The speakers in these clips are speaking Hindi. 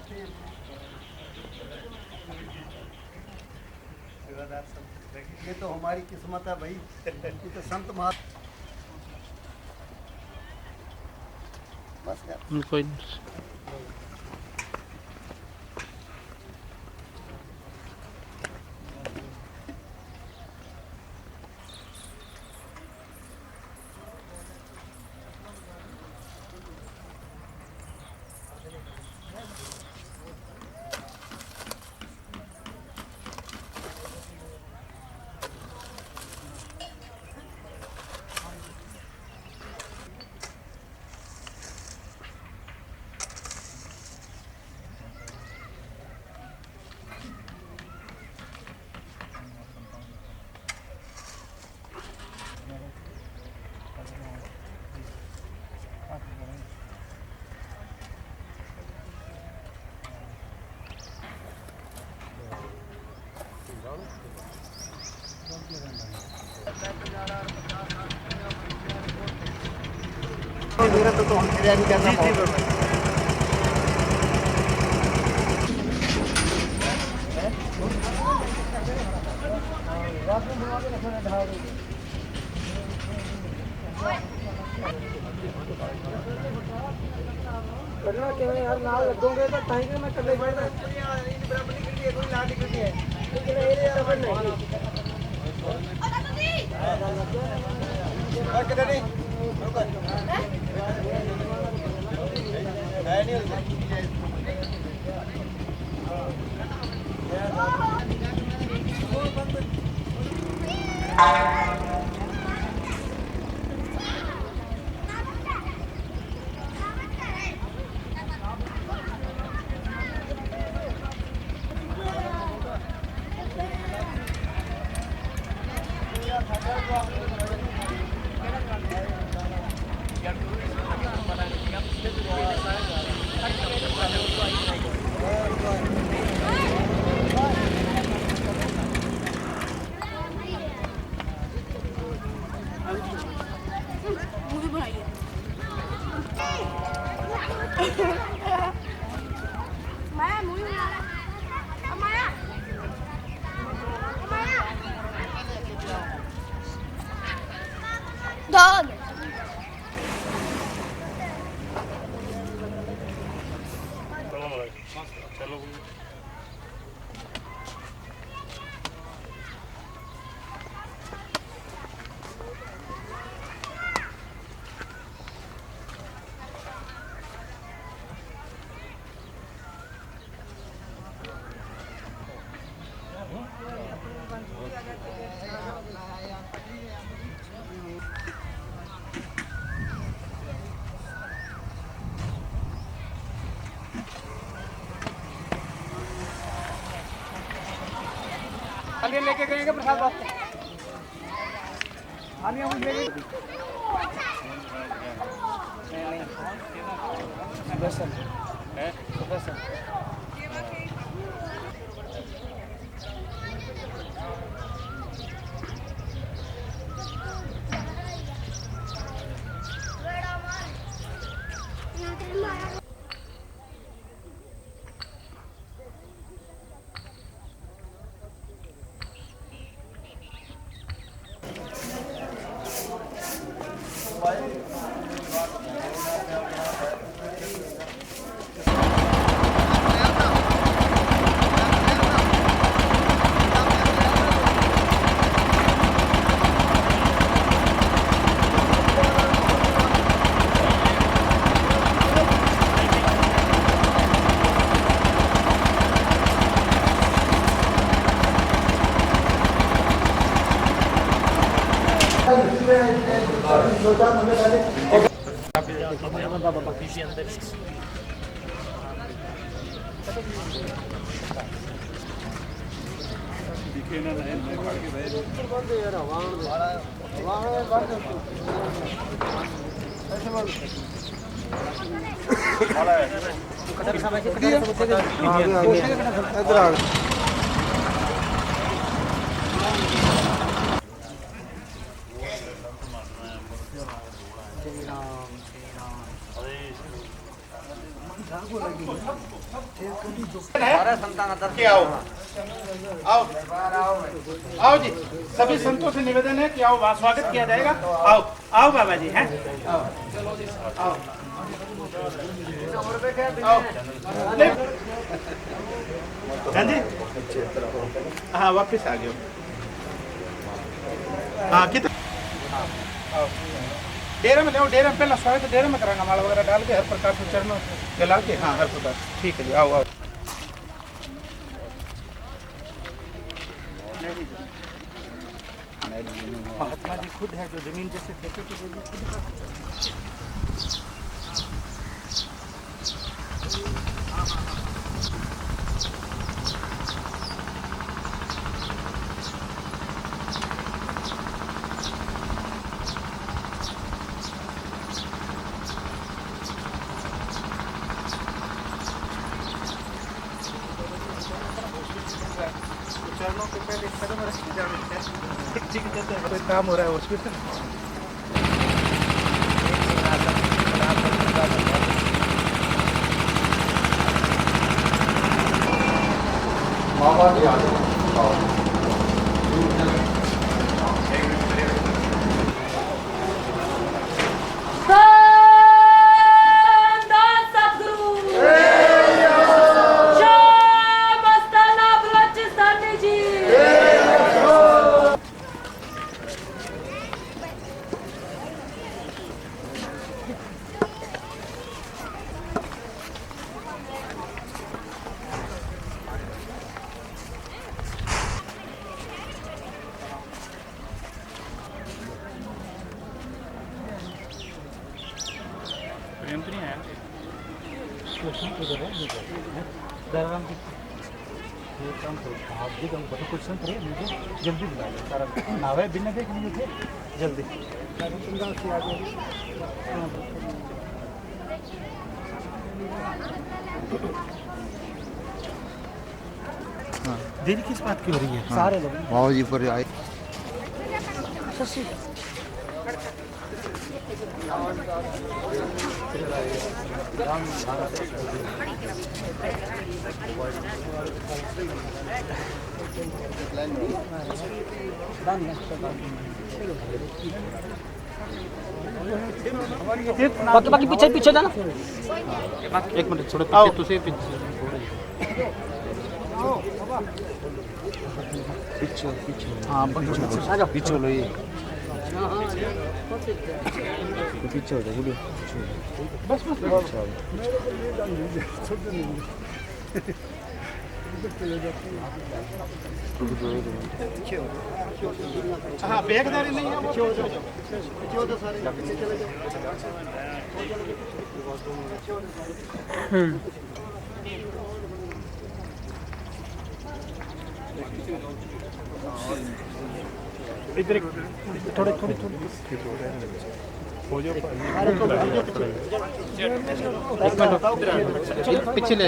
ये तो हमारी किस्मत है भाई, ये तो संत महात्मा बस यार कोई मेरा तो हम तैयारी करना करना क्या यार नाल लगोगे तो टाइम में कर ले बराबर नहीं करती है कोई लाल निकलती है लेकिन ये खबर नहीं किधर नहीं है नहीं Done. थालियाँ लेके गएंगे प्रसाद वास्ते थालियाँ हम लेंगे दर्शन है दर्शन आओ आओ जी, सभी संतों से निवेदन है कि आओ, वहाँ स्वागत किया जाएगा। आओ आओ बाबा जी हैं, आओ आओ हाँ जी, हाँ वापिस आ गए। हाँ कितना डेरे में ले, डेरे में पहला स्वागत डेरे में कराना, माला वगैरह डाल के हर प्रकार से चरणों जला के। हाँ हर प्रकार, ठीक है जी, आओ आओ। महात्मा जी खुद है जो जमीन जैसे खेती की चरणों के पहले कदम रखी जाए, ठीक है, कोई काम हो रहा है हॉस्पिटल। जल्दी बुला लो, सारा नावे बिना देख लीजिए थे जल्दी। देरी किस बात की हो रही है? सारे लोग बाबा जी पर आए। बाकी पीछे पीछे जाना, एक मिनट थोड़े पीछे, तुझे पीछे हाँ पीछे लो, ये पीछे हो जाए, बस बस हाँ बैगदारी नहीं है वो। इधर थोड़े थोड़े थोड़े हो जाओ, पीछे ले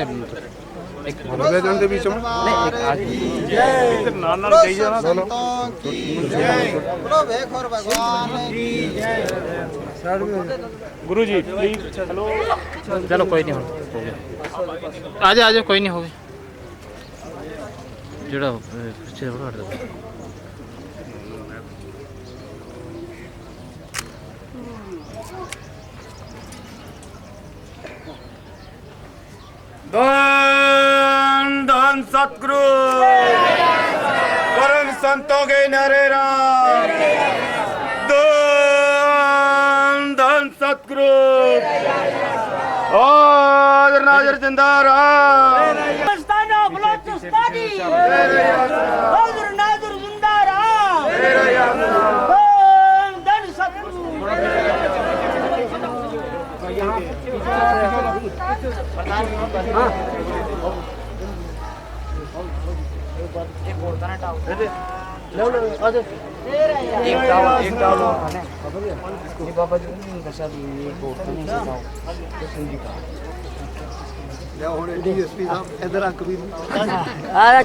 निवेदन के बीच में नाना कही जाना दोनों। गुरु जी प्लीज, हेलो चलो कोई नहीं हो गया, आ जाओ कोई नहीं हो गया जोड़ा पीछे बड़ा हट दो। धन धन सतगुरु परम संतों के नारे राम, धन धन सतगुरु और नाजर जिंदा राम, नाजर जिंदा राम, धन सतगुरु।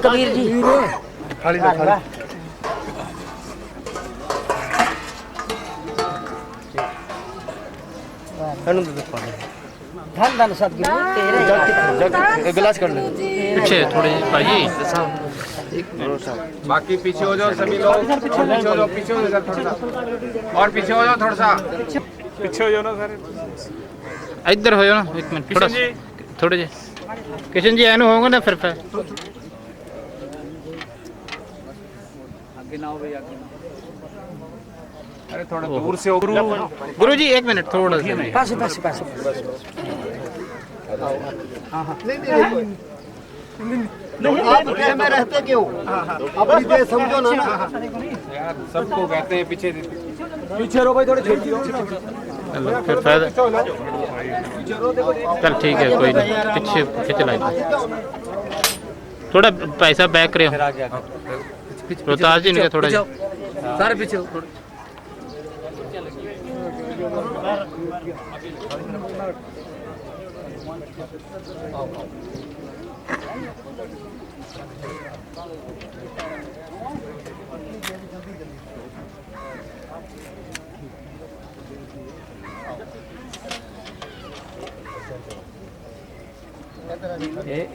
कबीर जी खाली ना खाली धन धन सदगुरु तेरे गिलास कर ले पीछे थोड़े भाई। बाकी पीछे हो जाओ सभी लोग, पीछे हो जाओ, पीछे हो जाओ थोड़ा सा, और पीछे हो जाओ थोड़ा सा, पीछे हो जाओ ना सारे। इधर हो जाओ ना, एक मिनट थोड़ा थोड़े जे किशन जी एनु होंगे ना फिर अरे थोड़ा दूर से हो गुरु जी, एक मिनट थोड़ा सा। पास पास पास नहीं आप में रहते क्यों? अपनी देश समझो ना यार, सबको कहते हैं पीछे पीछे रो भाई, थोड़े छेड़ दियो। चलो फिर फायदा। चल ठीक है, कोई नहीं, पीछे खींच लाइए थोड़ा, पैसा बैक करे रोहतास जी ने थोड़ा सारे पीछे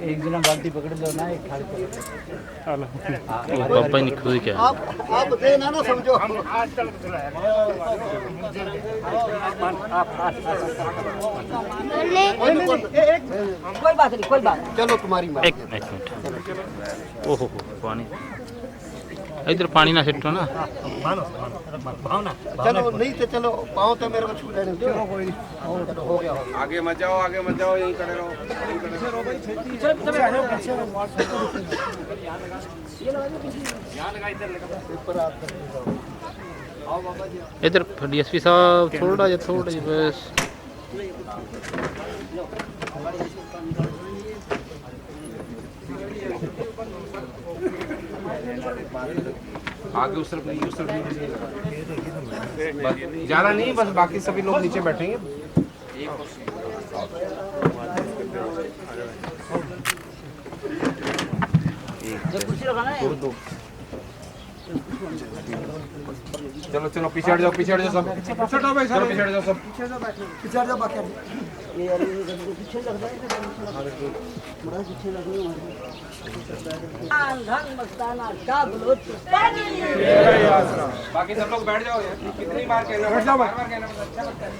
एक दिन बाल्टी पकड़ लो ना, एक थाली पापा नहीं खुद क्या आप देना ना समझो। कोई बात नहीं, कोई बात। चलो तुम्हारी बात। एक मिनट। ओहो पानी इधर पानी ना छिटो ना। चलो नहीं तो चलो, पाँव तो मेरे को छू लेने दो। हो गया। आगे मत जाओ, आगे मत जाओ, यहीं खड़े रहो, यहीं खड़े रहो। इधर डीएसपी साहब थोड़ा जा बस। आगे उस तरफ ज्यादा नहीं, बस बाकी सभी लोग नीचे बैठेंगे। चलो चलो पीछे हट जाओ, पीछे हट जाओ सब, पीछे हटो भाई, चलो पीछे हट जाओ सब, पीछे हट जाओ बाकी। ये यार ये पीछे लग रहा है, बड़ा पीछे लग रहा है। धन मस्ताना का बलोच। बाकी सब लोग बैठ जाओ यार, कितनी बार कहना, बैठ जाओ, बार बार कहना, अच्छा लगता है।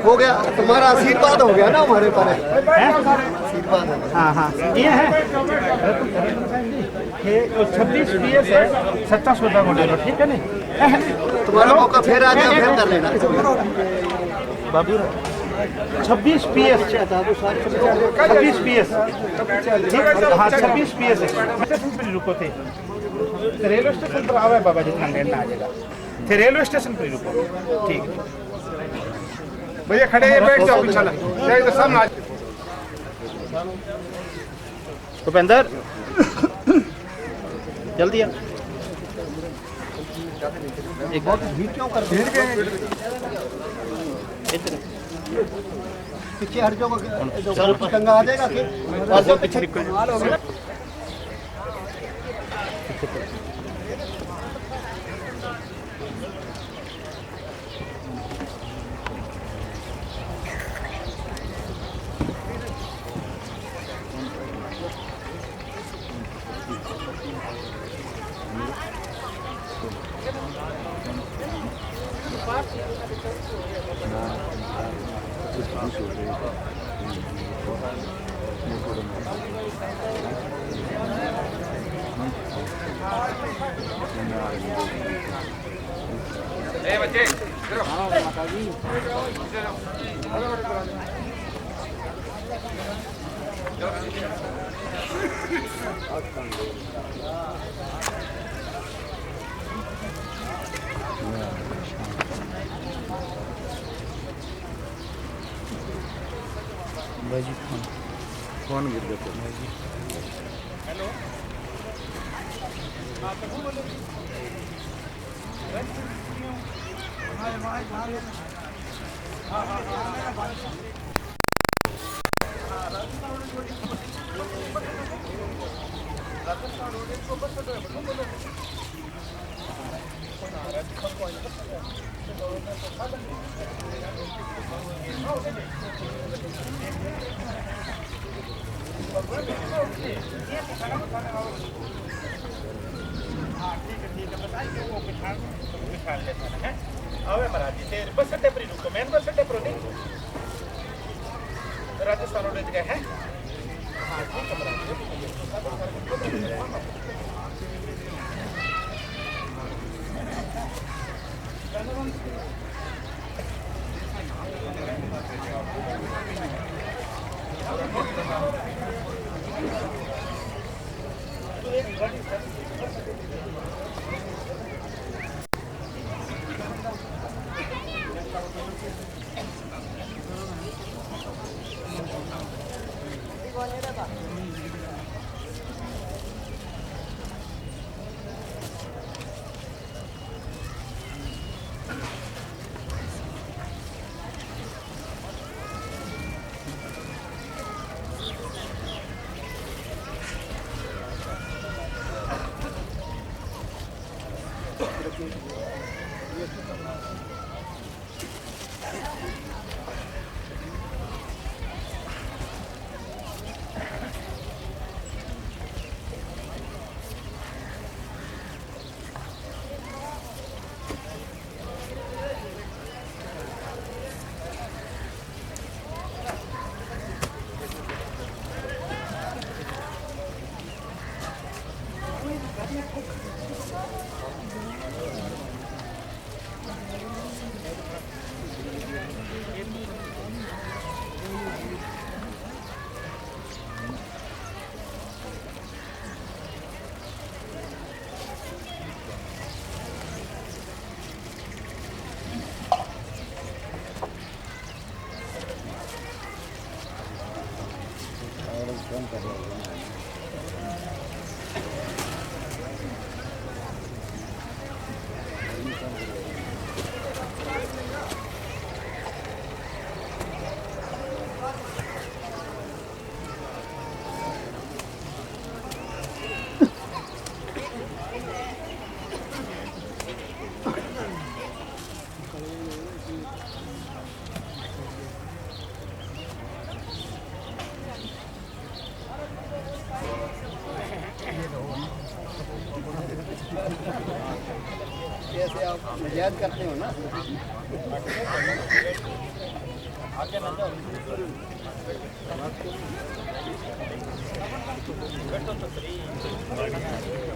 हो गया तुम्हारा आशीर्वाद, हो गया ना हमारे पर आशीर्वाद। हाँ हाँ ये है 26 PS है, सच्चा सौदा बोले ठीक है ना। तुम्हारा मौका फिर आ जाए, फिर कर लेना। बाबू 26 PS 26 PS हाँ 26 PS है। स्टेशन पर रुको थे, रेलवे स्टेशन पर आवा है बाबा जी, ठंडे ना आ जाएगा थे, रेलवे स्टेशन पर रुको। ठीक है भैया खड़े बैठ जाओ, पीछे ना सब ना। भूपेंद्र जल्दी आ। एक बहुत भीड़ क्यों कर भीड़ के पीछे हट जाओ, गंगा आ जाएगा कि पीछे बच्चे फोन गिर गया। बस अड्डे पर रुको, मेन बस अड्डे पर नहीं राजस्थान रोड गए हैं। जैसे आप याद करते हो ना,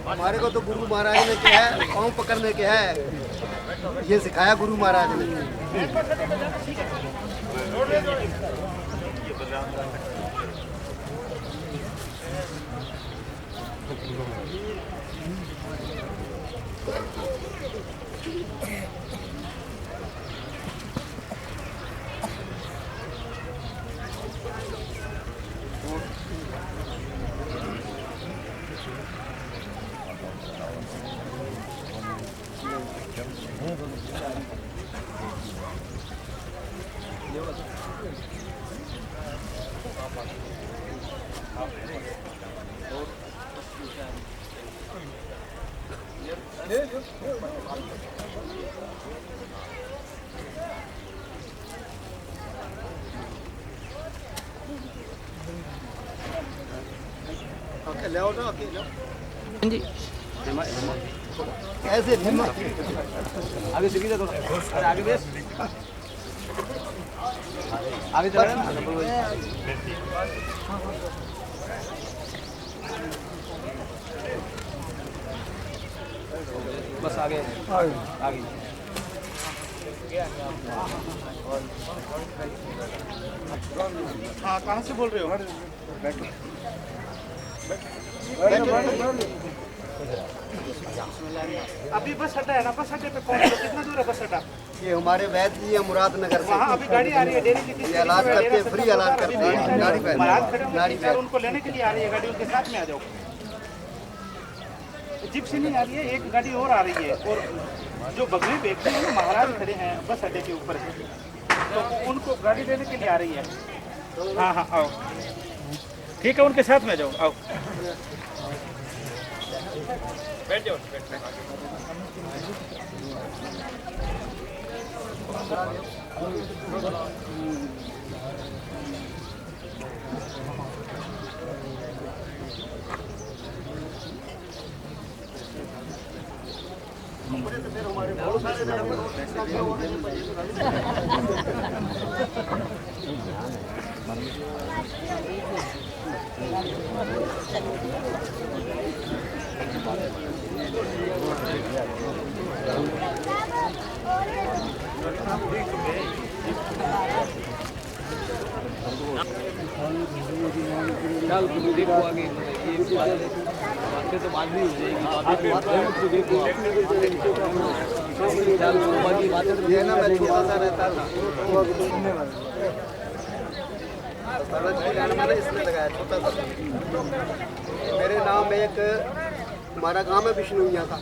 हमारे को तो गुरु महाराज ने क्या है, पाँव पकड़ने के है, ये सिखाया गुरु महाराज ने। ले आओ ना, जी ऐसे आगे सीधी जा थोड़ा, अरे आगे बेस, आगे चला ना। बस आगे आगे। हाँ, कहाँ से बोल रहे हो? अभी बस अड्डा है ना, बस अड्डे पे पहुंच लो। कितना दूर है बस अड्डा? ये हमारे वैद्य जी है मुरादनगर से, वहाँ अभी गाड़ी आ रही है डेरी की, ये इलाज करते हैं, फ्री इलाज करते हैं। गाड़ी पे महाराज खड़े होंगे, सर उनको लेने के लिए आ रही है गाड़ी, उनके साथ में आ जाओ। जिप्सी नहीं आ रही है, एक गाड़ी और आ रही है। और जो बगले व्यक्ति हैं महाराज खड़े हैं बस अड्डे के ऊपर, तो उनको गाड़ी लेने के लिए आ रही है। हाँ हाँ आओ, ठीक है, उनके साथ में जाओ, आओ बैठ जाओ। चल देखो आगे, ये बातें तो बाद में हो जाएगी। ये ना मैं छोटा सा रहता था, मैंने इसमें लगाया छोटा सा। मेरे नाम एक हमारा गांव में विष्णुइया था,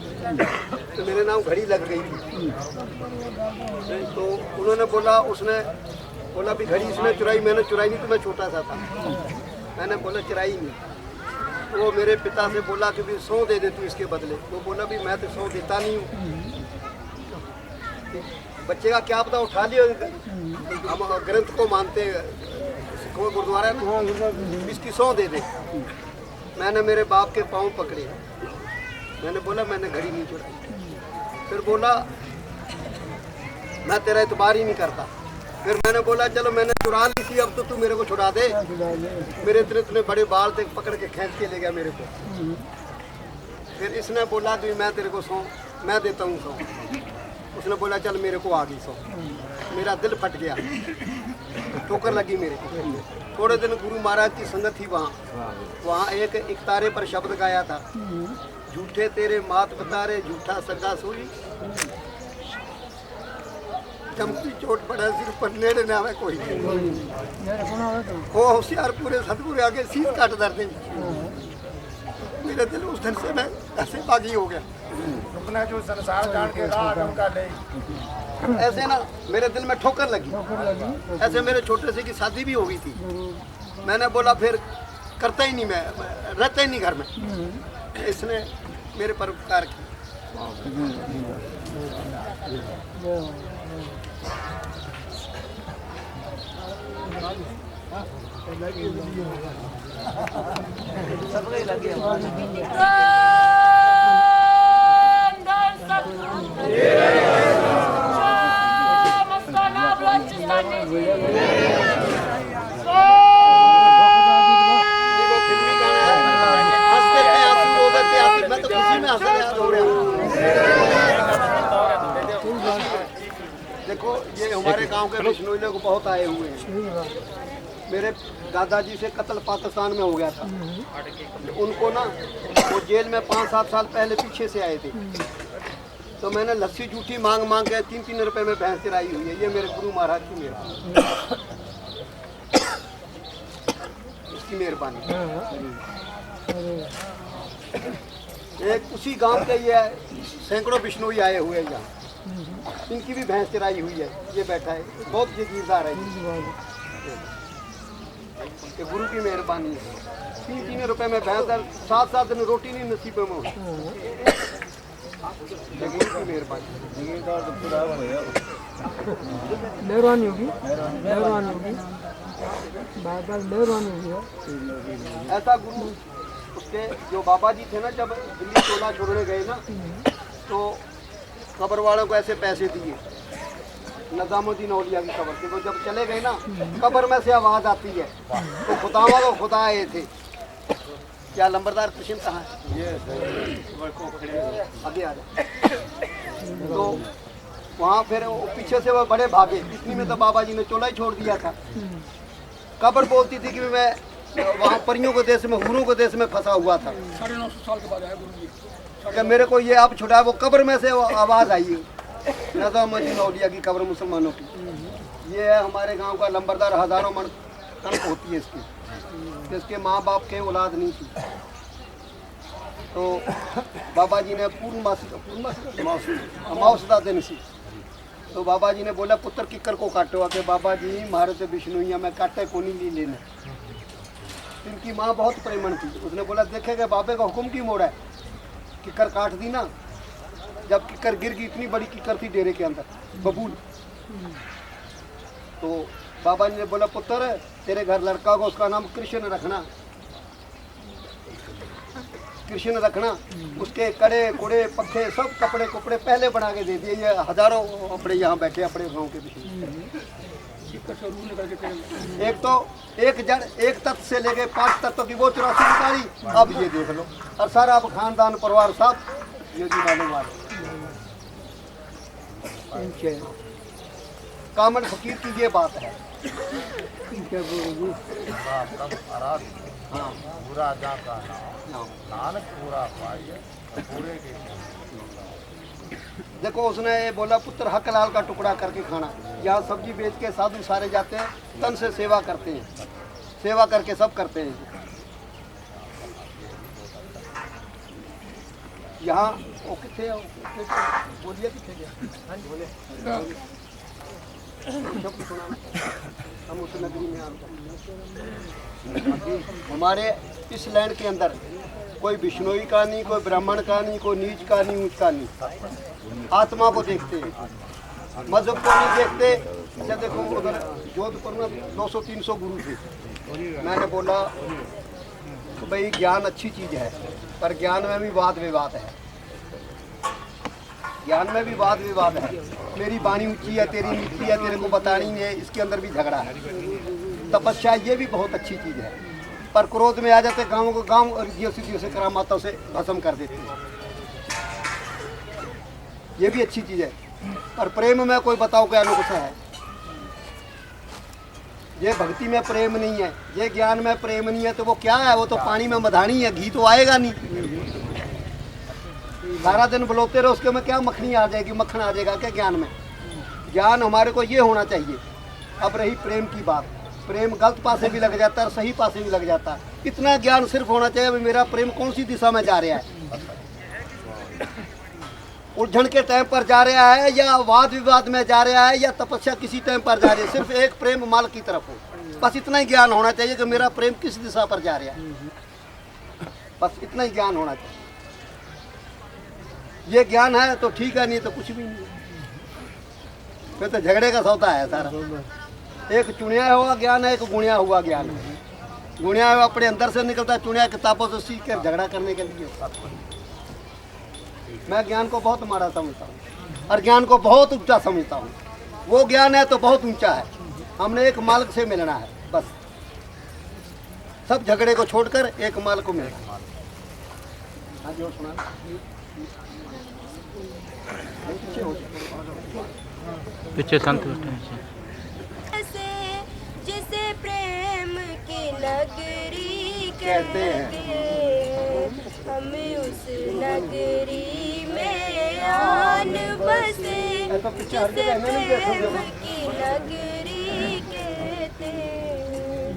तो मेरे नाम घड़ी लग गई थी। तो उन्होंने बोला, उसने बोला भी घड़ी इसने चुराई। मैंने चुराई नहीं, तो मैं छोटा सा था। मैंने बोला चुराई नहीं। वो मेरे पिता से बोला कि भी 100 दे दे तू इसके बदले। वो बोला भी मैं तो 100 देता नहीं हूँ, बच्चे का क्या पता उठा लिया। हम ग्रंथ को मानते हैं, सिखों गुरुद्वारा है ना, इसकी 100 दे दे। मैंने मेरे बाप के पाँव पकड़े, मैंने बोला मैंने घड़ी नहीं चुराई। फिर बोला मैं तेरा एतबार ही नहीं करता। फिर मैंने बोला चलो मैंने चुरा ली थी, अब तो तू मेरे को छुड़ा दे। मेरे इतने बड़े बाल थे, पकड़ के खींच के ले गया मेरे को। फिर इसने बोला कि मैं तेरे को 100 मैं देता हूँ 100। उसने बोला चल मेरे को आ गई 100। मेरा दिल फट गया, ठोकर लगी मेरे को। थोड़े दिन गुरु महाराज की संगत थी वहाँ एक इकतारे पर शब्द गाया था, झूठे तेरे मात बतारे झूठा सगा सूरी, चमकी चोट पड़ा सिर पर नेड़े ना आवे कोई। वो होशियार पूरे सतगुरु आगे सीध काट दर्दे। मेरे दिल उस दिन से मैं ऐसे बागी हो गया। अपना जो संसार जान के राह उनका ले, ऐसे ना मेरे दिल में ठोकर लगी। ऐसे मेरे छोटे से की शादी भी हो गई थी। मैंने बोला फिर करता ही नहीं, मैं रहता ही नहीं घर में। इसने मेरे पर उपकार किया। मैं तो खुशी में हंस रहा हो रहा हूँ। देखो ये हमारे गांव के विष्णु लोग बहुत आए हुए हैं। मेरे दादाजी से कत्ल पाकिस्तान में हो गया था। उनको ना वो जेल में 5-7 साल पहले पीछे से आए थे। तो मैंने लस्सी जूठी मांग मांग के 3-3 रुपए में भैंस चराई हुई है। ये मेरे गुरु महाराज की मेहरबानी, इसकी मेहरबानी। एक उसी गांव के ये सैकड़ों विष्णु आए हुए हैं यहाँ, इनकी भी भैंस चराई हुई है। ये बैठा है, बहुत जगीरदार है। कि गुरु की मेहरबानी है। 3-3 रुपए में भैंस, 7-7 दिन रोटी नहीं नसीब में हो। गुरु की मेहरबानी, मेहरबानी होगी, मेहरबानी होगी, बाबा मेहरबानी होगी। ऐसा गुरु उसके जो बाबा जी थे ना, जब दिल्ली चोला छोड़ने गए ना, तो कब्र वालों को ऐसे पैसे दिए नजामुद्दीन औलिया की कब्र से। वो जब चले गए ना, कब्र में से आवाज़ आती है तो खुदावा को खुदा आए थे। क्या लंबरदार कृष्ण कहाँ है? आगे आ जाए। तो वहाँ फिर पीछे से वो बड़े भागे। इतनी में तो बाबा जी ने चोला ही छोड़ दिया था। कब्र बोलती थी कि मैं वहाँ परियों के देश में, हूरों के देश में फंसा हुआ था। 950 साल के बाद आया गुरु जी। जब मेरे को ये अब छुड़ाया, वो कब्र में से वो आवाज़ आई, निज़ामुद्दीन औलिया की कब्र मुसलमानों की। ये है हमारे गांव का लंबरदार, हज़ारों मन कनक होती है इसकी। इसके माँ बाप के औलाद नहीं थी, तो बाबा जी ने अमावस्या दिन सी, तो बाबा जी ने बोला पुत्र किकर को काटो आके। बाबा जी मारे तो बिश्नोइया में काटे को नहीं लेने। इनकी माँ बहुत प्रेमण थी, उसने बोला देखेगा बाबे का हुक्म की मोड़ है, किकर काट दी ना। जब किकर गिर गई, इतनी बड़ी किकर थी डेरे के अंदर, बबूल। तो बाबा जी ने बोला पुत्र तेरे घर लड़का को उसका नाम कृष्ण रखना, कृष्ण रखना। उसके कड़े कुड़े पत्थे सब कपड़े कुपड़े पहले बना के दे दिए। ये हजारों अपने यहाँ बैठे अपने गांव के पीछे। एक तो एक जड़ एक तत्व से लेके 5 तत्व की वो 84 निकाली। अब ये देख लो, और सारा अब खानदान परिवार सब ये जी मालूम वाले। कामन फकीर की ये बात है। हाँ पूरा जाता नानक पूरा पूरे के। देखो उसने ये बोला पुत्र हक लाल का टुकड़ा करके खाना। यहाँ सब्जी बेच के साधु सारे जाते हैं, तन से सेवा करते हैं, सेवा करके सब करते हैं। यहाँ वो कितने बोलिए कितने गया बोले हम उस नगरी में हमारे इस लैंड के अंदर कोई बिश्नोई का नहीं, कोई ब्राह्मण का नहीं, कोई नीच का नहीं, ऊंच का नहीं। आत्मा को देखते हैं, मजहब को नहीं देखते। अच्छा देखो उधर जोधपुर में 200-300 गुरु थे। मैंने बोला तो भाई ज्ञान अच्छी चीज़ है, पर ज्ञान में भी वाद विवाद है। ज्ञान में भी वाद विवाद है। मेरी वाणी ऊंची है, तेरी नीची है, तेरे को बतानी है, इसके अंदर भी झगड़ा है। तपस्या ये भी बहुत अच्छी चीज़ है, पर क्रोध में आ जाते गाँव को गाँव और सिद्धियों से करामातों से भस्म कर देते हैं। ये भी अच्छी चीज़ है, पर प्रेम में कोई बताओ क्या नुकसा है। ये भक्ति में प्रेम नहीं है, ये ज्ञान में प्रेम नहीं है, तो वो क्या है? वो तो पानी में मधानी है, घी तो आएगा नहीं। सारा दिन बुलाते रहो, उसके में क्या मक्खनी आ जाएगी, मक्खन आ जाएगा क्या ज्ञान में? ज्ञान हमारे को ये होना चाहिए। अब रही प्रेम की बात, प्रेम गलत पासे भी लग जाता है और सही पासे भी लग जाता है। इतना ज्ञान सिर्फ होना चाहिए मेरा प्रेम कौन सी दिशा में जा रहा है, उलझन के टाइम पर जा रहा है या वाद विवाद में जा रहा है या तपस्या किसी टाइम पर जा रही है। सिर्फ एक प्रेम माल की तरफ हो, बस इतना ही ज्ञान होना चाहिए कि मेरा प्रेम किस दिशा पर जा रहा है। बस इतना ही ज्ञान होना चाहिए। ये ज्ञान है तो ठीक है, नहीं तो कुछ भी नहीं। फिर तो झगड़े का सौदा है सारा। एक चुनिया हुआ ज्ञान है, एक गुणिया हुआ ज्ञान है। गुणिया हुआ अपने अंदर से निकलता है, चुनिया किताबों से सीख कर झगड़ा करने के लिए। मैं ज्ञान को बहुत माड़ा समझता हूँ और ज्ञान को बहुत ऊंचा समझता हूँ। वो ज्ञान है तो बहुत ऊंचा है। हमने एक मालिक से मिलना है, बस सब झगड़े को छोड़कर एक मालिक को मिलना है। हाँ जी, और सुना पीछे संत बैठे हैं। जिसे प्रेम की नगरी कहते हैं, हम उस नगरी में आन बसे। जिसे प्रेम की नगरी कहते हैं,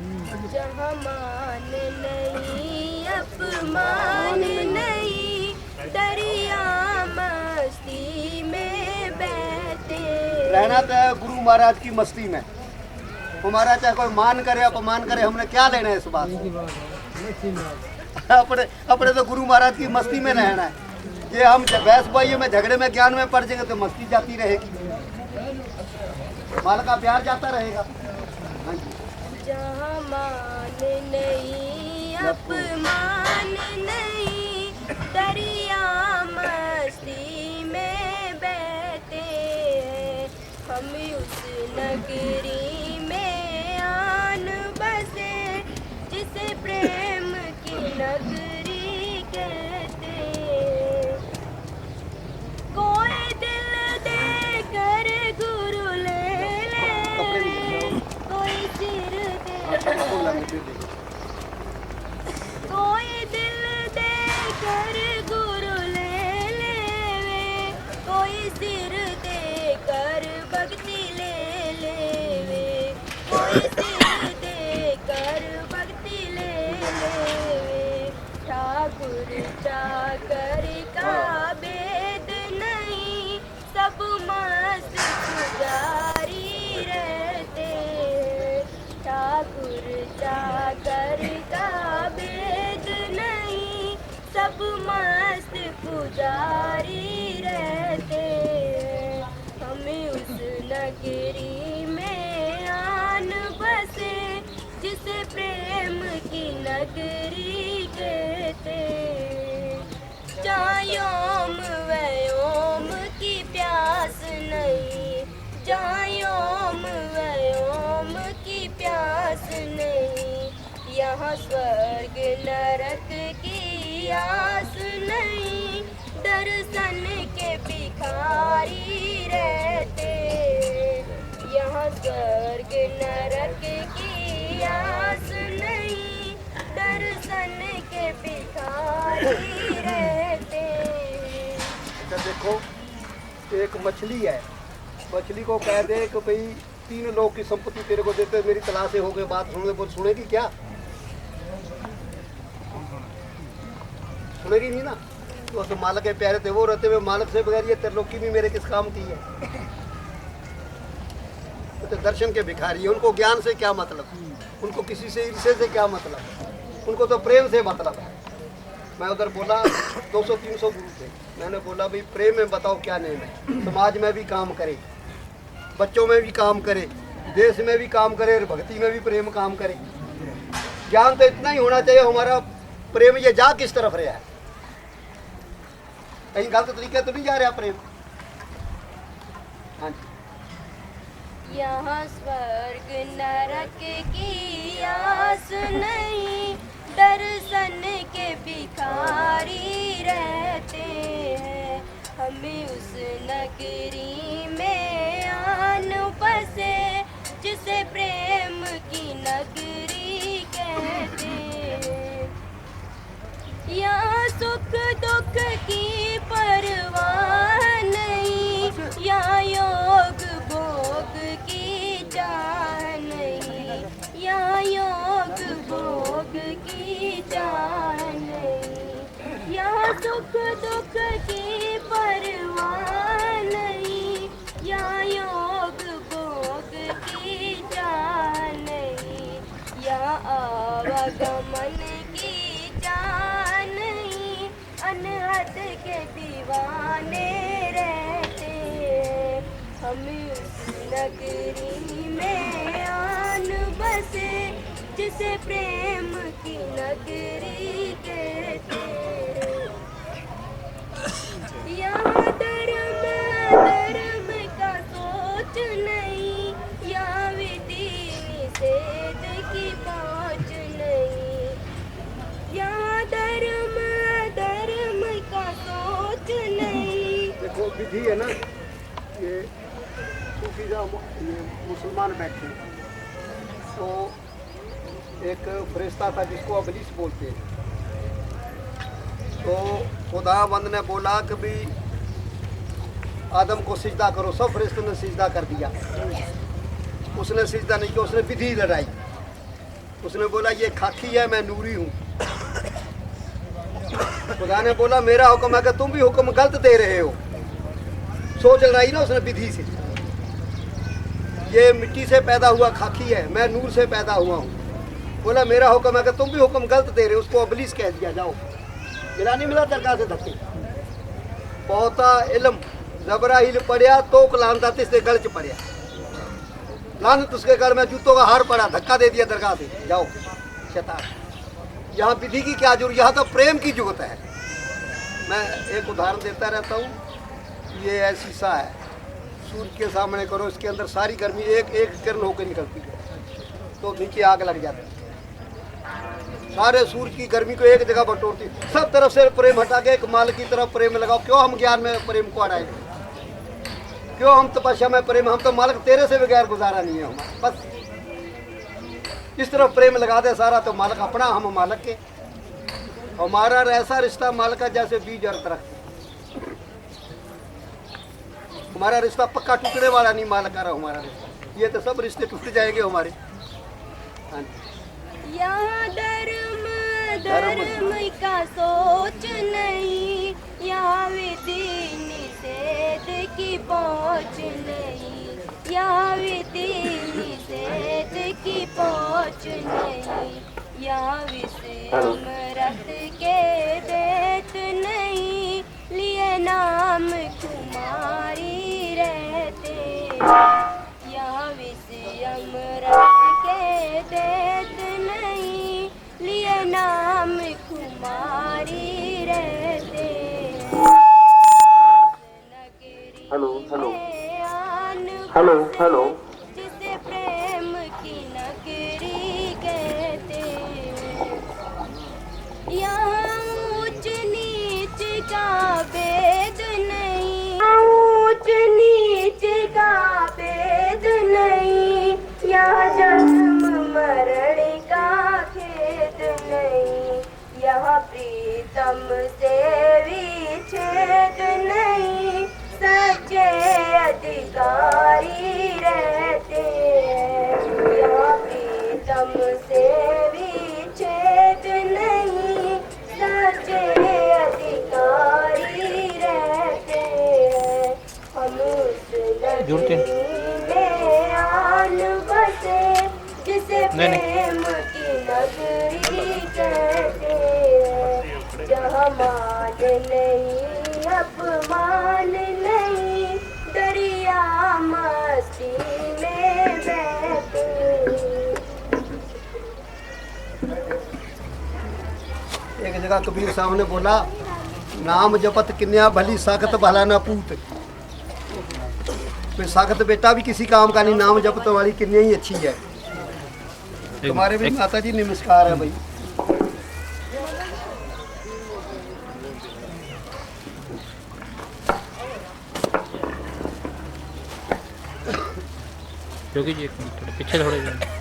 जहाँ मान नहीं अपमान नहीं, दरिया मस्ती में बहते। रहना तो है गुरु महाराज की मस्ती में। हमारा चाहे कोई मान करे अपमान करे, हमने क्या लेना है इस बात से। अपने तो गुरु महाराज की मस्ती में रहना है। ये हम बहस बाइयों में झगड़े में ज्ञान में पड़ जाएंगे तो मस्ती जाती रहेगी, माल का प्यार जाता रहेगा। हाँ जी। जहाँ मान नहीं अपमान नहीं, दरिया मस्ती में बहते। हम उस नगरी में आन बसे, जिसे प्रेम की नगरी कहते। कोई दिल दे कर गुरु ले ले, कोई सिर दे कर गुरु ले लेवे, कोई सिर दे कर भक्ति ले लेवे, कोई सिर दे कर भक्ति ले लेवे। ठाकुर चाकर का भेद नहीं, सब मस्त पुजारी रहते। ठाकुर चाकर का भेद नहीं, सब मस्त पुजारी रहते। हमें उस नगरी में आन बसे, जिसे प्रेम की नगरी कहते। जहाँ योम व्योम की प्यास नहीं, जहाँ योम व्योम की प्यास नहीं, यहाँ स्वर्ग नरक की आस नहीं। दर्शन के भिखारी रहते, यहाँ स्वर्ग नरक की आस नहीं, दर्शन के भिखारी रहते। अच्छा देखो, एक मछली है, मछली को कह दे कि भाई 3 लोग की संपत्ति तेरे को देते, मेरी तलाशें हो गई, बात सुनने बोल, सुनेगी क्या? सुनेगी नहीं ना। तो मालक के प्यारे थे, वो रहते हुए मालक से बगैर ये त्रिलोकी भी मेरे किस काम की है? तो दर्शन के भिखारी है, उनको ज्ञान से क्या मतलब, उनको किसी से ईर्ष्या से क्या मतलब, उनको तो प्रेम से मतलब है। मैं उधर बोला 200-300 गुरु थे, मैंने बोला भाई प्रेम में बताओ क्या नेम है। समाज में भी काम करे, बच्चों में भी काम करे, देश में भी काम करे, और भक्ति में भी प्रेम काम करे। ज्ञान तो इतना ही होना चाहिए, हमारा प्रेम ये जा किस तरफ रहा है, कहीं गलत तरीके तो नहीं जा रहा प्रेम। हाँ जी। यहाँ स्वर्ग नरक की आस नहीं, दर्शन के भिखारी रहते हैं। हमें उस नगरी में आन बसे, जिसे प्रेम की नगरी कहते हैं। यहाँ सुख दुख की परवाह नहीं, यहाँ योग भोग की चाह नहीं, यहाँ योग भोग की चाह नहीं। यहाँ सुख दुख की परवाह नहीं, यहाँ योग भोग की चाह नहीं। यहाँ आवागमन की चाह नहीं, अनहद के दीवाने रहते। हमें उस नगरी में आन बसे, जिसे प्रेम की नगरी कहते। यहाँ धर्म का सोच नहीं, यहाँ विधि निषेध की पहुँच नहीं। यहाँ धर्म का सोच नहीं। देखो विधि है ना, ये सूफी जो ये मुसलमान बैठे, तो एक फरिश्ता था जिसको अबलीस बोलते हैं। तो खुदावंद ने बोला कि भी आदम को सिजदा करो, सब फरिश्तों ने सिजदा कर दिया, उसने सिजदा नहीं किया, उसने विधि लड़ाई। उसने बोला ये खाकी है, मैं नूरी हूँ। खुदा ने बोला मेरा हुक्म है कि तुम भी हुक्म गलत दे रहे हो। सोच लड़ाई ना उसने विधि से। ये मिट्टी से पैदा हुआ खाकी है, मैं नूर से पैदा हुआ हूँ। बोला मेरा हुक्म है कि तुम भी हुक्म गलत दे रहे हो। उसको अबलीस कह दिया, जाओ। मिला नहीं मिला दरगाह से धक्के। बहुता इल्म जबराइल पढ़िया तो लानता इससे गल च पड़िया, लानत उसके गल में जूतों का हार पड़ा, धक्का दे दिया दरगाह से, जाओ शैतान। यहाँ विधि की क्या जरूरत, यहाँ तो प्रेम की जरूरत है। मैं एक उदाहरण देता रहता हूँ। ये है शीशा है, सूर्य के सामने करो, इसके अंदर सारी गर्मी एक एक किरण होकर निकलती है, तो नीचे आग लग जाती है। सारे सूर्य की गर्मी को एक जगह बटोरती, सब तरफ से प्रेम हटा के एक माल की तरफ प्रेम लगाओ। क्यों हम ज्ञान में प्रेम को अड़ाएंगे, क्यों हम तपस्या में प्रेम, हम तो मालिक तेरे से बगैर गुजारा नहीं है हमारा। बस इस तरफ प्रेम लगा दे सारा, तो मालिक अपना, हम मालिक के। हमारा ऐसा रिश्ता माल का जैसे बीज और दरख्त। हमारा रिश्ता पक्का टुकड़े वाला नहीं माल का रहा हमारा रिश्ता। ये तो सब रिश्ते टूट जाएंगे हमारे। हाँ जी। यहाँ धर्म का सोच नहीं, यहाँ विधि निषेध की पहुँच नहीं, यहाँ विधि निषेध की पहुँच नहीं, यहाँ विषय अमृत के देत नहीं, लिए नाम कुमारी रहते, यहाँ विषय अमृत के देत नहीं, लिए नाम कुमारी रहते। हेलो हेलो हेलो हेलो जिसे प्रेम की नगरी कहते। यहाँ ऊंच नीच का भेद नहीं, ऊंच नीच का भेद नहीं, यहाँ जन्म मरण का खेद नहीं, यहाँ प्रीतम से विच्छेद नहीं, सच्चे अधिकारी रहते हैं, यहाँ प्रीतम से विच्छेद नहीं, सच्चे अधिकारी रहते हैं। हम उस नगरी में आन बसे जिसे प्रेम की नगरी कहते हैं, जहाँ मान नहीं अपमान नहीं, दरिया मस्ती में बहते। एक जगह कबीर साहब ने बोला, नाम जपत किन्या भली साखत भला ना पूत। तो साखत बेटा भी किसी काम का नहीं, नाम जपत वाली किन्या ही अच्छी है। तुम्हारे भी माता जी नमस्कार है भाई। योगी जी एक मिनट थोड़े पीछे थोड़े जाए।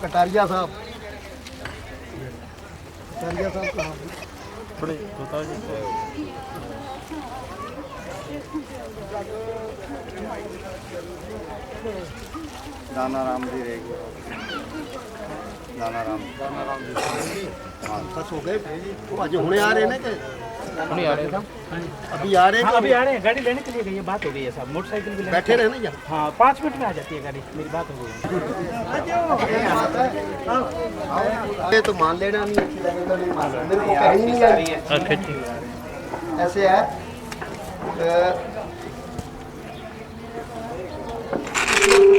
कटारिया साहब, कटारिया साहब कहाँ? थोड़े बताओ जी। दाना राम जी रहेगी। दाना राम जी बस हो गए। वो आज हुणे आ रहे ना कि नहीं आ रहे था। अभी आ रहे हैं? अभी आ रहे हैं, गाड़ी लेने के लिए गई है, बात हो गई है साहब। मोटरसाइकिल भी बैठे रहे ना यहाँ। हाँ 5 मिनट में आ जाती है गाड़ी, मेरी बात हो गई। ये तो मान लेना, नहीं अच्छी लगे तो नहीं मान लेना, मेरे को कहीं नहीं आई। अच्छा ठीक। ऐसे है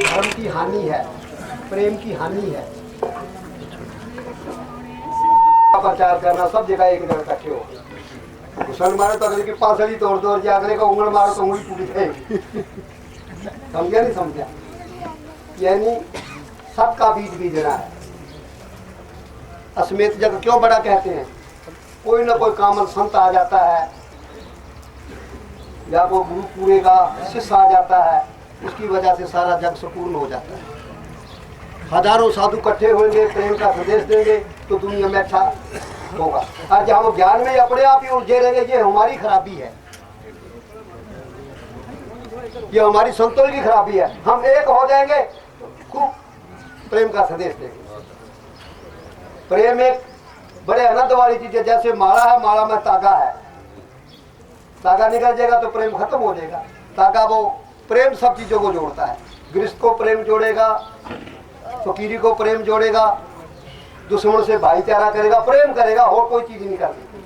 धर्म की हानि है, प्रेम की हानि है। प्रचार करना सब जगह एक जगह इकट्ठे हो, घुसन मारो तो अगले की पासड़ी तोड़ दो, अगले का उंगल मारो तो उंगली टूट जाएगी। समझा नहीं समझा? यानी सबका बीज बीजना है। अस्मित जग क्यों बड़ा कहते हैं? कोई ना कोई कामल संत आ जाता है, या वो गुरु पूरे का शिष्य आ जाता है, उसकी वजह से सारा जग संपूर्ण हो जाता है। हजारों साधु इकट्ठे होंगे, प्रेम का संदेश देंगे तो दुनिया में अच्छा होगा। आज हम ज्ञान में अपने आप ही उलझे रहेंगे, ये हमारी खराबी है, ये हमारी संतों की खराबी है। हम एक हो जाएंगे, खूब प्रेम का संदेश देंगे। प्रेम एक बड़े आनंद वाली चीज है। जैसे माला है, माला में तागा है, तागा निकल जाएगा तो प्रेम खत्म हो जाएगा। तागा वो प्रेम सब चीजों को जोड़ता है। गृहस्थ को प्रेम जोड़ेगा, फकीरी को प्रेम जोड़ेगा, दुश्मन से भाईचारा करेगा, प्रेम करेगा, और कोई चीज नहीं करती।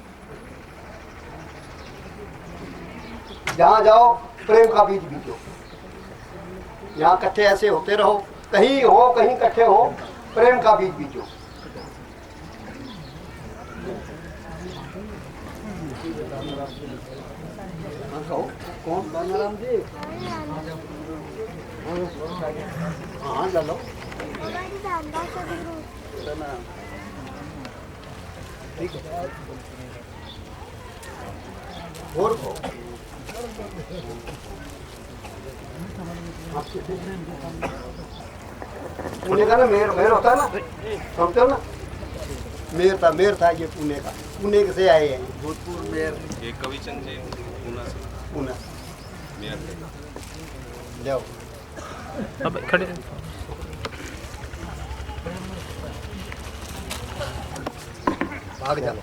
जहां जाओ प्रेम का बीज बीजो। यहाँ इकट्ठे ऐसे होते रहो, कहीं हो कहीं इकट्ठे हो, प्रेम का बीज बीजो। कौन? दानाराम जी। हाँ ले लो ठीक है और पुणे का ना मेयर मेयर होता है ना, समझते हो ना, मेयर था ये पुणे का, पुणे से आए हैं भोजपुर मेयर। ये कवि चंद जी पूना से पुणे मेयर थे। जाओ अब खड़े भाग जाओ।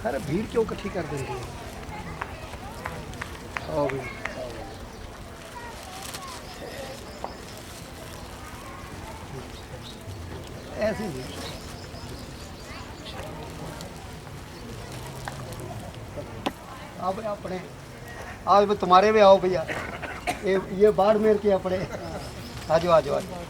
अरे भीड़ क्यों इकट्ठी कर देंगे। आओ भी ऐसे ही अब अपने आज भी तुम्हारे भी आओ भैया, ये बाढ़ मेर के अपने आजो आजो आजो।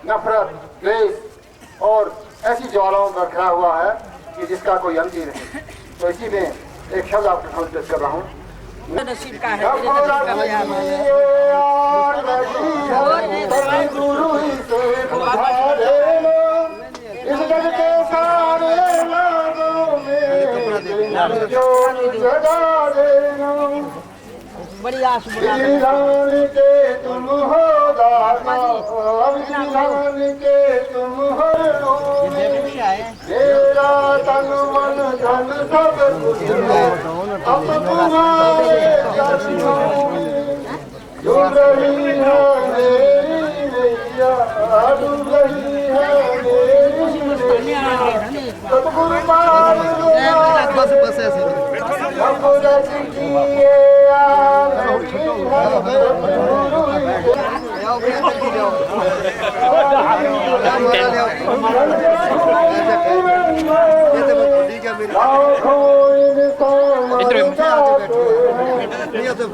नफरत, द्वेष और ऐसी ज्वालाओं में बिखरा हुआ है कि जिसका कोई अंत ही नहीं। तो इसी में एक शब्द आपके सामने पेश कर रहा हूँ। नसीब का है, मेरे नसीब का बयान बड़ी आस के तुम हो दाता, के तुम हो मेरा तन मन धन सब कुछ अब तुम्हारे चरणों में डूब रही है मेरी नैया, डूब रही है मेरी नैया। सतगुरु पाल बस बस ऐसे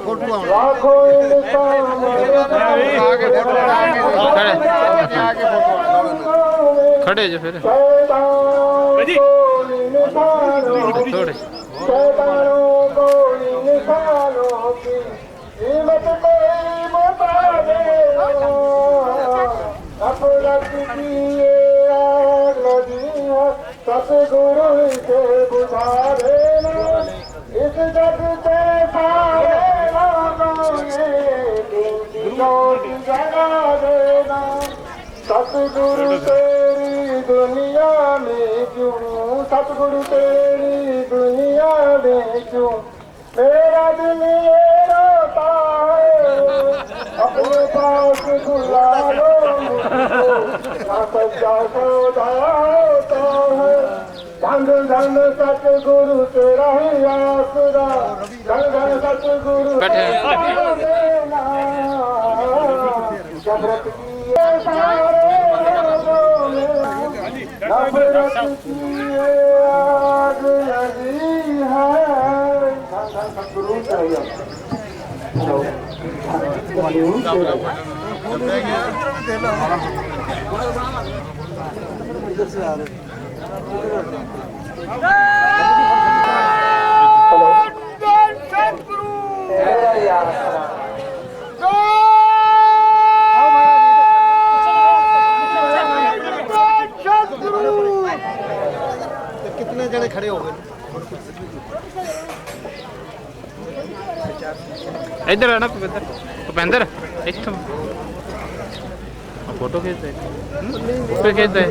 फोटो खड़े जो फिर थोड़े शैतानों को इंसानों की कीमत कोई बता देना, नफरत की ये आग लगी है सतगुरु से बुझा देना। इस जग से सारे लोगों में की ज्योति जगा देना। सतगुरु तेरी दुनिया में क्यों, सतगुरु तेरी दुनिया में क्यों मेरा दिल ये रोता है। अपने पास बुला लो मुझको, ना सच्चा सौदा होता है। धन धन सतगुरु तेरा ही आसरा, धन धन सतगुरु तेरा देना। जगत की सारे लोगों में नफरत की आग लगी है। सतगुरु चाहिए कितने जने खड़े हो गए। इधर आना भूपेंद्र इतना फोटो खींचते फोटो खींचते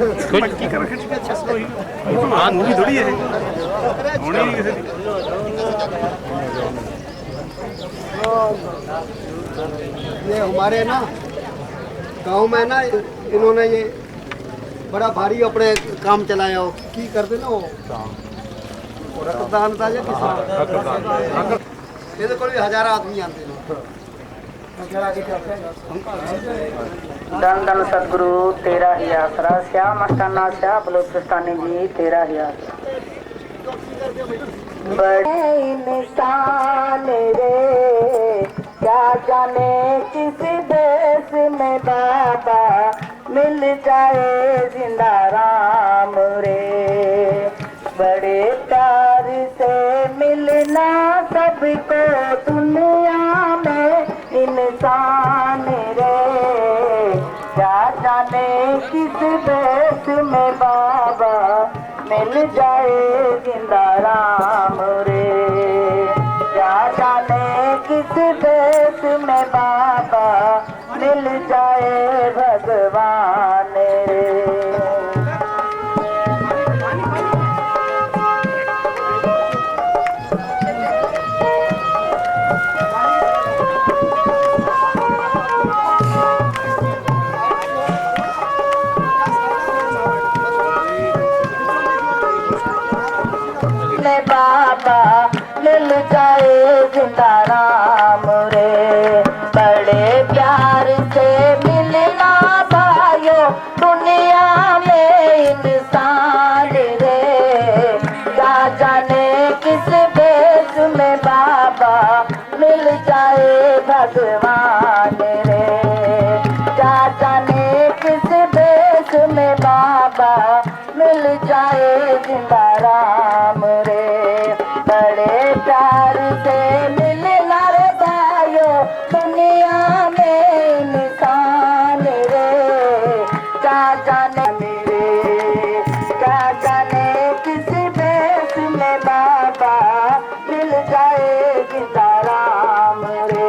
हाँ थोड़ी है ये हमारे ना गांव में ना इन्होंने ये बड़ा भारी अपने काम चलाया हो की करते ना वो रक्तदान था या ये कोई हजारा आदमी आते हैं। धन धन सदगुरु तेरा ही आसरा, श्याम अष्टाना श्या बलोचिस्तानी जी तेरा ही आसरा। बड़े इंसान रे क्या जाने किस देश में बाबा मिल जाए जिंदा राम रे। बड़े प्यार से मिलना सबको दुनिया में इंसान रे। क्या जाने किस देश में बाबा मिल जाए जिंदा राम रे। क्या जाने किस देश में बाबा मिल जाए भगवान रे। बाबा मिल जाए जिंदा राम रे। बड़े प्यार से मिलना भाइयों दुनिया में इंसान रे। क्या जाने किस देश में बाबा मिल जाए भगवान रे। क्या जाने किस देश में बाबा मिल जाए जिंदा राम रे। बड़े प्यार से मिलना रे भाइयों दुनिया में इंसान रे। क्या जाने मेरे क्या जाने किस देश में बाबा मिल जाए जिंदा राम रे।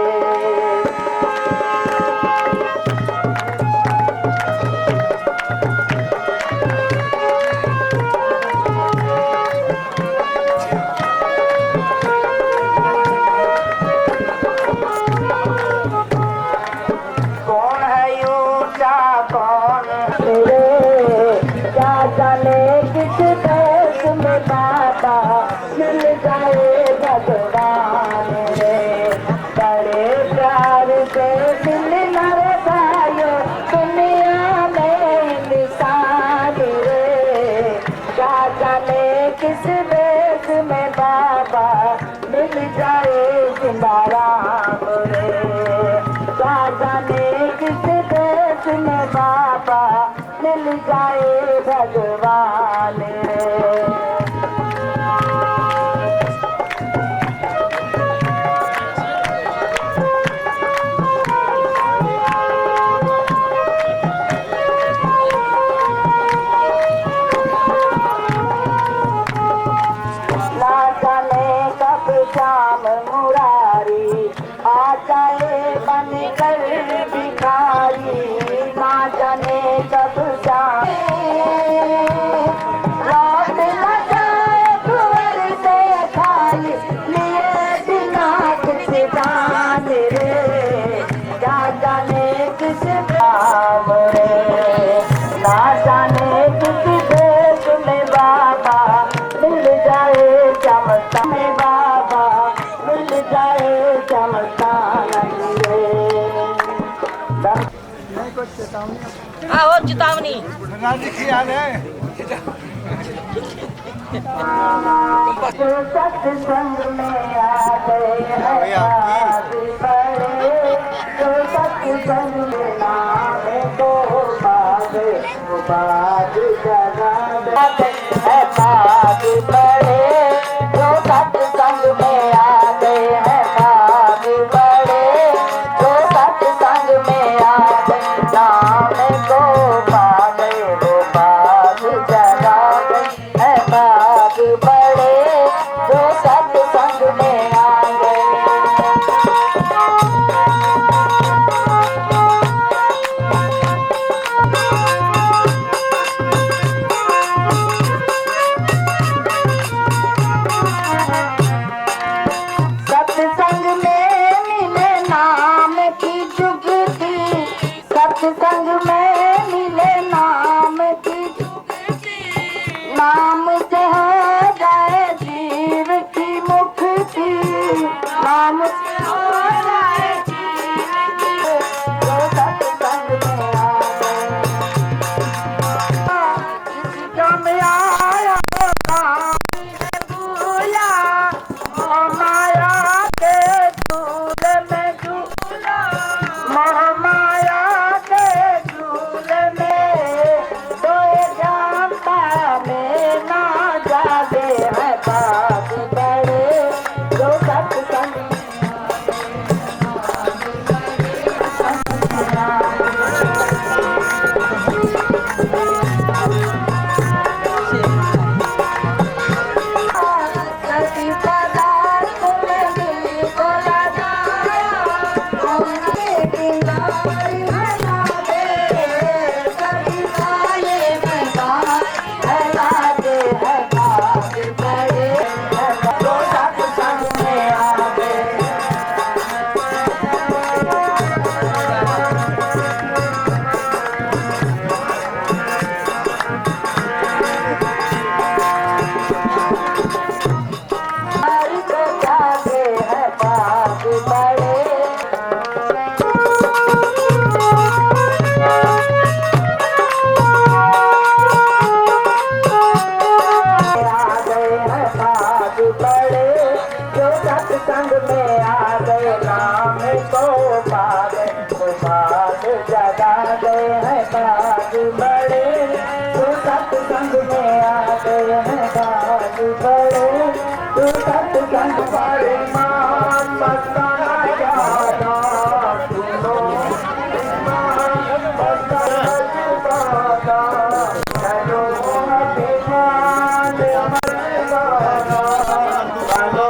मिल जाए भगवान रे। बड़े प्यार से मिलना रे भाइयों दुनिया में इंसान रे। क्या जाने किस देश में बाबा मिल जाए जिंदा राम रे। क्या जाने किस देश में बाबा मिल जाए भगवान रे। श्याम मुरारी आ जाए बन कर भिखारी। ना जाने कब श्याम रात न जाए कुंवर से खाली लिए बिना कुछ दान रे। क्या जाने किस काम रे। ना जाने किस देश में बाबा मिल जाए चमत्कार में बाबा मिल जाए चमत्कार रे। आओ चेतावनी सत्संग में आ गए हैं बड़े तो सत्संग में नाम को बाग जगा है बाग बड़े जो सत्संग में आ गए हैं बाग बड़े जो सत्संग में आ गए नाम को बाग वो बाग जगा है बाग बड़े जो सत्संग में आ गए। नाम से हो जाए जीव की मुक्ति, नाम से हो जाए जीव की, जो सत्संग में आए। इसका में आया भूला, माया के झूल में झूला, माया के झूल में सोए जानता में ना जागे है बात बड़े, जो सत्संग संग में आ गए, नाम को पा गए, तो बात जगा गए हैं बाग बड़े, तो सत्संग में आ गए हैं बाग बड़े, तो सत्संग बड़े। मान मस्ताना ज्यादा सुनो, मान मस्ताना ज्यादा चलो अभिमान मस्ताना, चलो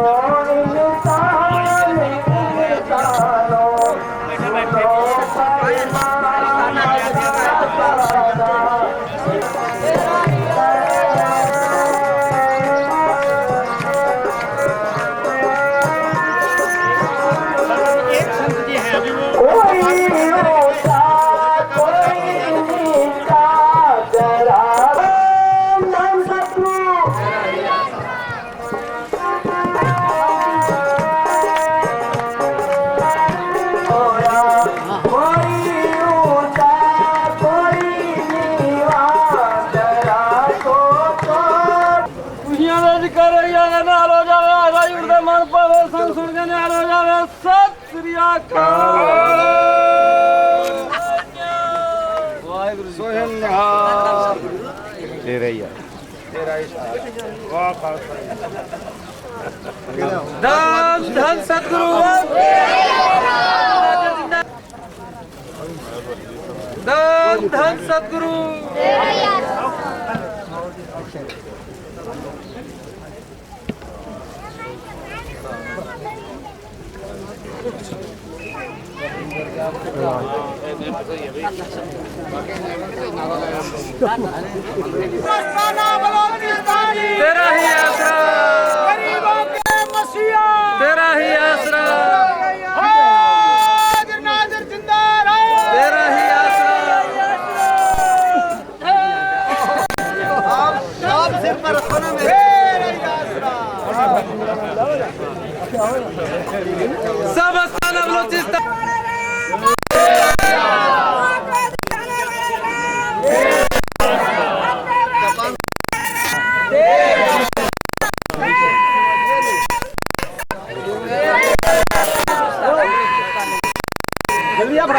धन धन सतगुरु, धन धन सतगुरु। तेरा ही आसरा, गरीबों के मसीहा, तेरा ही आसरा, हाजिर नाजिर जिंदा रहे, तेरा ही आसरा। आप सिर पर रखो ना मेरे, तेरा ही आसरा। सब स्थान बलूचिस्तान जल्दी आप